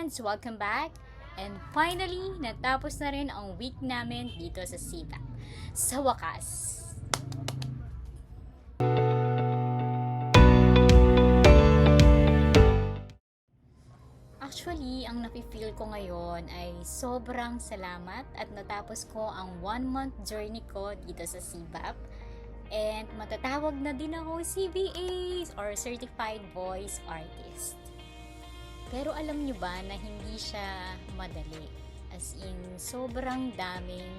friends! Welcome back! And finally, natapos na rin ang week namin dito sa CPAP. Sa wakas! Actually, ang nafe-feel ko ngayon ay sobrang salamat at natapos ko ang 1-month journey ko dito sa CBAP. And matatawag na din ako CVA or Certified Voice Artist. Pero alam nyo ba na hindi siya madali? As in, sobrang daming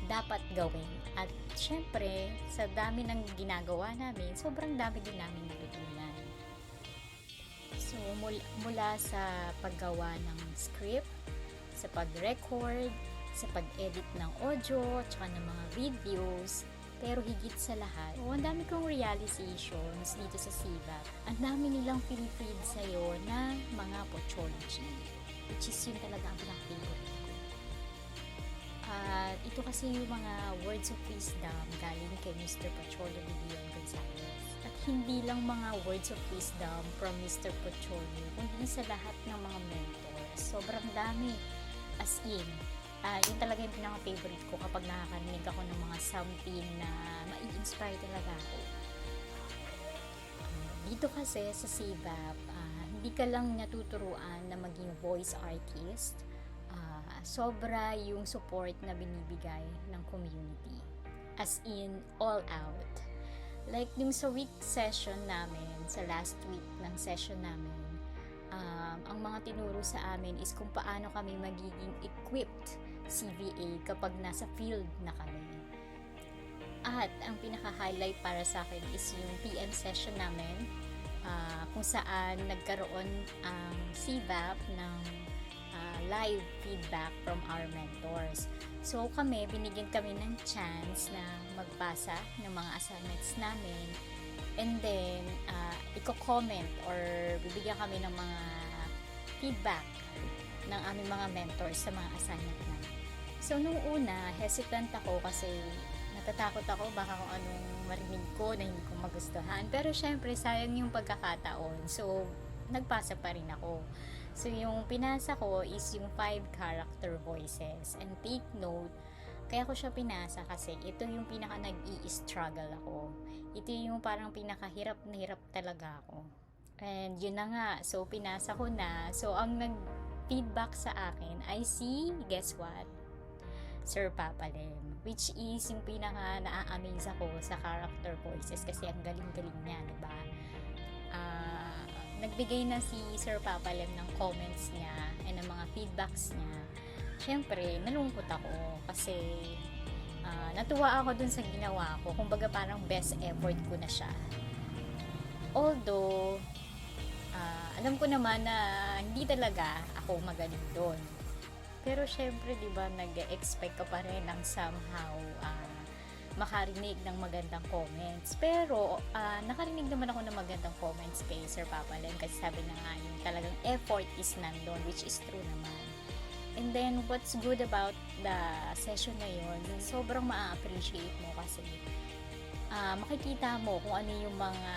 dapat gawin. At syempre, sa dami ng ginagawa namin, sobrang dami din namin natutunan. So, mula sa paggawa ng script, sa pag-record, sa pag-edit ng audio, tsaka ng mga videos, pero higit sa lahat, ang dami kong realizations dito sa CBAP. Ang dami nilang pinifeed sa'yo na mga pochology, which is yun talaga ang pinaka-favorite ko. At ito kasi yung mga words of wisdom galing kay Mr. Pocholo Leon Gonzalez. At hindi lang mga words of wisdom from Mr. Pocholo, kundi sa lahat ng mga mentors. Sobrang dami. As in, yun talaga yung pinaka-favorite ko kapag nakakarinig ako ng mga something na mai-inspire talaga ako. Dito kasi sa CBAP, hindi ka lang natuturuan na maging voice artist, sobra yung support na binibigay ng community. As in, all out. Like yung sa week session namin, sa last week ng session namin, ang mga tinuro sa amin is kung paano kami magiging equipped CVA kapag nasa field na kami. At ang pinaka-highlight para sa akin is yung PM session namin, kung saan nagkaroon ang CBAP ng live feedback from our mentors. So kami, binigyan kami ng chance na magbasa ng mga assignments namin, and then i-comment or bibigyan kami ng mga feedback ng aming mga mentors sa mga assignment namin. So nung una, hesitant ako kasi natatakot ako baka kung anong marinig ko na hindi ko magustuhan. Pero syempre, sayang yung pagkakataon. So nagpasa pa rin ako. So yung pinasa ko is yung 5 character voices. And take note, kaya ko siya pinasa kasi ito yung pinaka nag-i-struggle ako. Ito yung parang pinakahirap na hirap talaga ako. And yun na nga, so pinasa ko na. So ang nag-feedback sa akin ay si, guess what? Sir Papalem. Which is yung pinaka na-amaze ako sa character voices kasi ang galing-galing niya, diba? Nagbigay na si Sir Papalem ng comments niya and ng mga feedbacks niya. Siyempre, nalungkot ako kasi natuwa ako dun sa ginawa ko. Kumbaga parang best effort ko na siya. Although, alam ko naman na hindi talaga ako magaling doon. Pero syempre, di ba, nag-expect ka pa rin ng somehow makarinig ng magandang comments. Pero, nakarinig naman ako ng magandang comments kay Sir Papalem kasi sabi na nga yung talagang effort is nandun, which is true naman. And then, what's good about the session na yun, sobrang ma-appreciate mo kasi makikita mo kung ano yung mga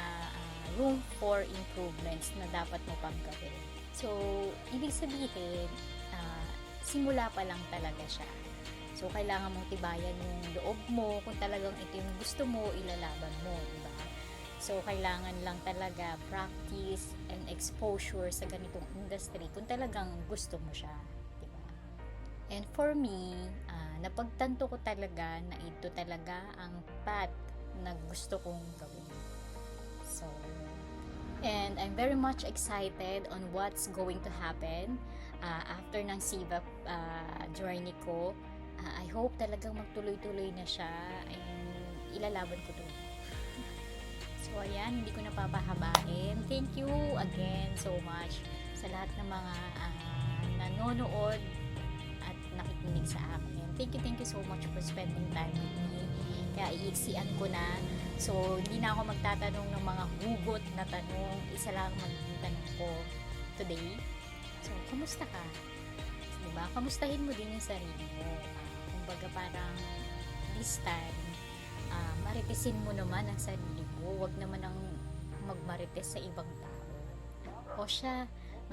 room for improvements na dapat mo pang gawin. So, ibig sabihin, simula pa lang talaga siya. So, kailangan mong tibayan yung loob mo. Kung talagang ito yung gusto mo, ilalaban mo, diba? So, kailangan lang talaga practice and exposure sa ganitong industry kung talagang gusto mo siya, diba? And for me, napagtanto ko talaga na ito talaga ang path na gusto kong gawin. So, and I'm very much excited on what's going to happen after ng CBAP journey ko. I hope talagang magtuloy-tuloy na siya and ilalaban ko to. So ayan, hindi ko napapahabain. Thank you again so much sa lahat ng mga nanonood at nakikinig sa akin. Thank you so much for spending time with me. Kaya iiksian ko na. So hindi na ako magtatanong ng mga hugot na tanong. Isa lang magiging tanong ko today. So, kamusta ka? Diba? Kamustahin mo din yung sarili mo. Kumbaga parang this time, maritisin mo naman ang sarili mo. Huwag naman ang magmarites sa ibang tao. O siya,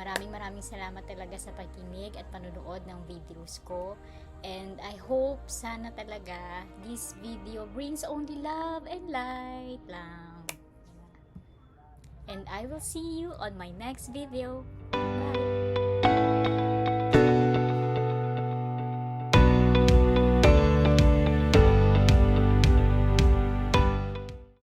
Maraming salamat talaga sa pagkinig at panonood ng videos ko. And I hope sana talaga this video brings only love and light lang. And I will see you on my next video.